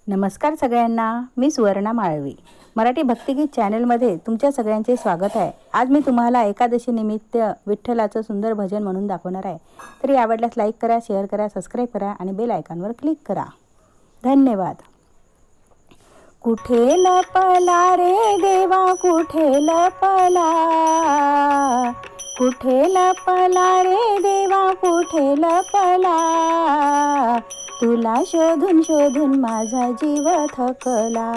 नमस्कार सगळ्यांना, मी सुवर्णा माळवी. मराठी भक्तिगीत चॅनलमध्ये तुमच्या सगळ्यांचे स्वागत आहे. आज मी तुम्हाला एकादशी निमित्त विठ्ठलाचं सुंदर भजन म्हणून दाखवणार आहे. तरी आवडल्यास लाईक करा, शेअर करा, सबस्क्राईब करा आणि बेल आयकॉनवर क्लिक करा. धन्यवाद. कुठे लपला रे देवा, कुठे लपला, कुठे लपला रे देवा, कुठे लपला, तुला शोधून शोधून माझा जीव थकला,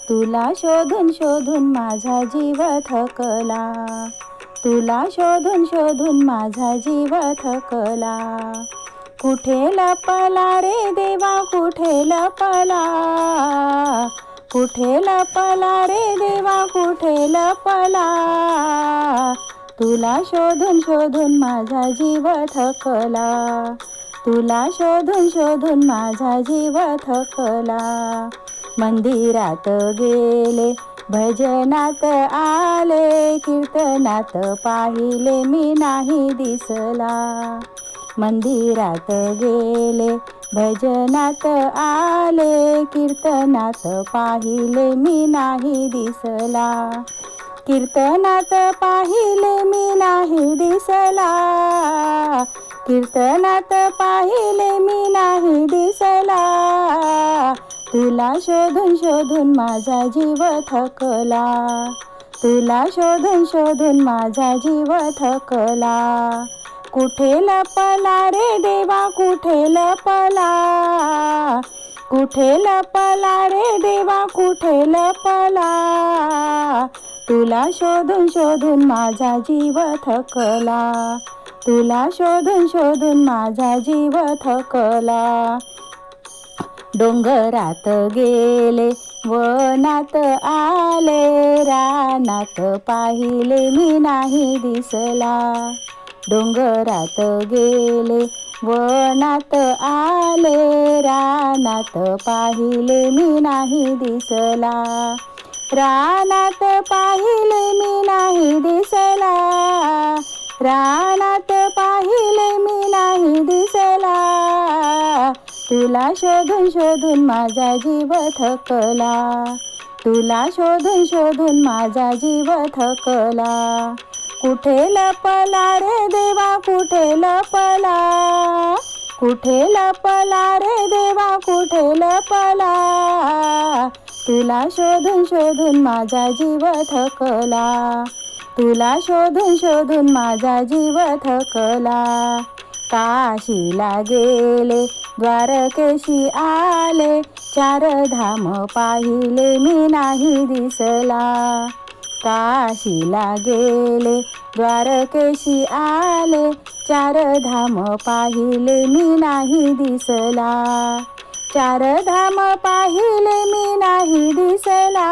तुला शोधून शोधून माझा जीव थकला, तुला शोधून शोधून माझा जीव थकला. कुठे लपला रे देवा, कुठे लपला, कुठे लपला रे देवा, कुठे लपला, तुला शोधून शोधून माझा जीव थकला, तुला शोधून शोधून माझा जीव थकला. मंदिरात गेले, भजनात आले, कीर्तनात पाहिले मी नाही दिसला. मंदिरात गेले, भजनात आले, कीर्तनात पाहिले मी नाही दिसला. कीर्तनात पाहिले मी नाही दिसला, कीर्तनात पाहिले मी नाही दिसला, तुला शोधून शोधून माझा जीव थकला, तुला शोधून शोधून माझा जीव थकला. कुठे लपला रे देवा, कुठे लपला, कुठे लपला रे देवा, कुठे लपला, तुला शोधून शोधून माझा जीव थकला, तुला शोधून शोधून माझा जीव थकला. डोंगरात गेले, वनात आले, रानात पाहिले मी नाही दिसला. डोंगरात गेले, वनात आले, रानात पाहिले मी नाही दिसला. रानात पाहिले मी नाही दिसला, रानात पाहिले मी नाही दिसला, तुला शोधून शोधून माझा जीव थकला, तुला शोधून शोधून माझा जीव थकला. कुठे लपला रे देवा, कुठे लपला, कुठे लपला रे देवा, कुठे लपला, तुला शोधून शोधून माझा जीव थकला, तुला शोधून शोधून माझा जीव थकला. काशीला गेले, द्वारकेशी आले, चार धाम पाहिले मी नाही दिसला. काशीला गेले, द्वारकेशी आले, चार धाम पाहिले मी नाही दिसला. चार धाम पाहिले मी नाही दिसला,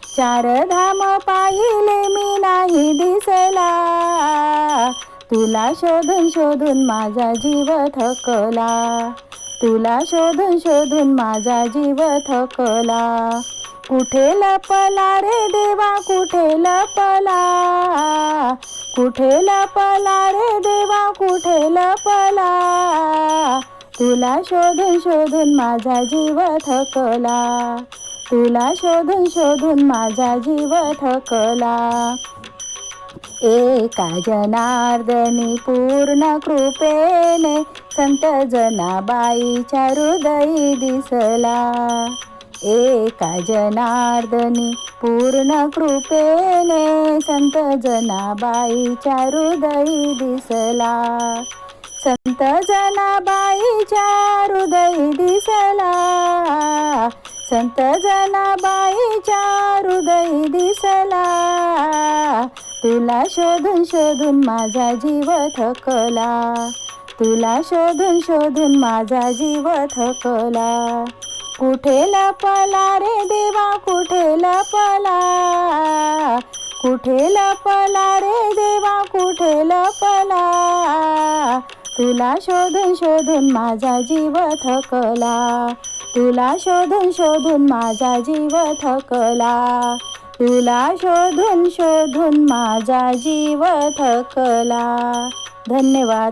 चार धाम पाहिले मी नाही दिसला, तुला शोधून शोधून माझा जीव थकला, तुला शोधून शोधून माझा जीव थकला. कुठे लपला रे देवा, कुठे लपला, कुठे लपला रे देवा, कुठे लपला, तुला शोधून शोधून माझा जीव थकला, तुला शोधून शोधून माझा जीव थकला. एका जनार्दनी पूर्ण कृपेने, संत जनाबाईच्या हृदयी दिसला. एका जनार्दनी पूर्ण कृपेने, संत जनाबाईच्या हृदयी दिसला. संत जनाबाईच्या हृदयी दिसला, संत जनाबाईच्या हृदयी दिसला, तुला शोधून शोधून माझा जीव थकला, तुला शोधून शोधून माझा जीव थकला. कुठे लपला रे देवा, कुठे लपला, कुठे लपला रे देवा, कुठे लपला, तुला शोधून शोधून माझा जीव थकला, तुला शोधून शोधून माझा जीव थकला, तुला शोधून शोधून माझा जीव थकला. धन्यवाद.